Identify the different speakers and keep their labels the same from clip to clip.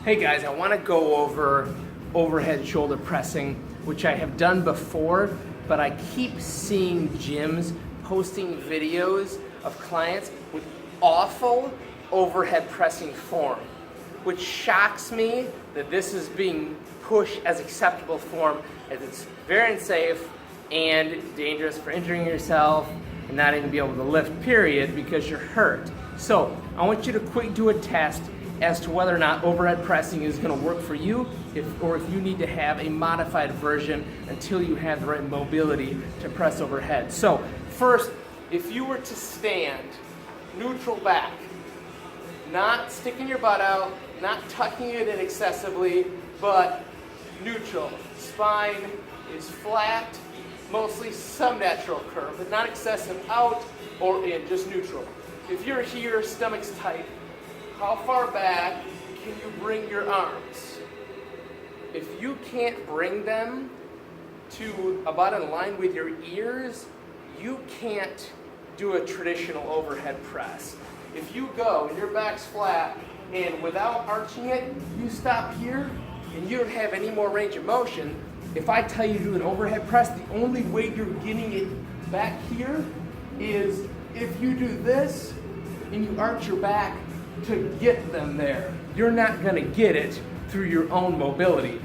Speaker 1: Hey guys, I want to go over overhead shoulder pressing, which I have done before, but I keep seeing gyms posting videos of clients with awful overhead pressing form, which shocks me that this is being pushed as acceptable form, as it's very unsafe and dangerous for injuring yourself and not even be able to lift, period, because you're hurt. So I want you to quick do a test as to whether or not overhead pressing is going to work for you, or if you need to have a modified version until you have the right mobility to press overhead. So first, if you were to stand neutral back, not sticking your butt out, not tucking it in excessively, but neutral. Spine is flat, mostly some natural curve, but not excessive out or in, just neutral. If you're here, stomach's tight, how far back can you bring your arms? If you can't bring them to about in line with your ears, you can't do a traditional overhead press. If you go and your back's flat and without arching it, you stop here and you don't have any more range of motion, if I tell you to do an overhead press, the only way you're getting it back here is if you do this and you arch your back to get them there. You're not going to get it through your own mobility.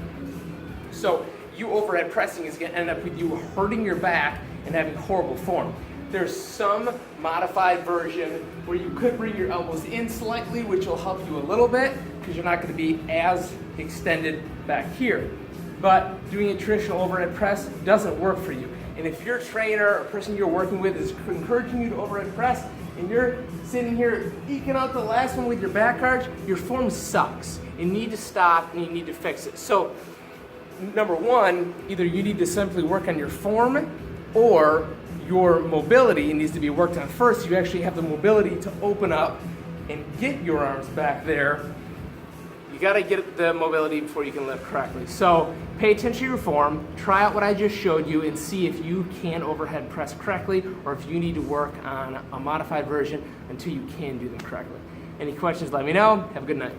Speaker 1: So you overhead pressing is going to end up with you hurting your back and having horrible form. There's some modified version where you could bring your elbows in slightly, which will help you a little bit because you're not going to be as extended back here. But doing a traditional overhead press doesn't work for you. And if your trainer or person you're working with is encouraging you to overhead press, and you're sitting here eking out the last one with your back arch, your form sucks. You need to stop and you need to fix it. So, number one, either you need to simply work on your form or your mobility needs to be worked on first. You actually have the mobility to open up and get your arms back there. You gotta get the mobility before you can lift correctly. So pay attention to your form, try out what I just showed you and see if you can overhead press correctly or if you need to work on a modified version until you can do them correctly. Any questions, let me know. Have a good night.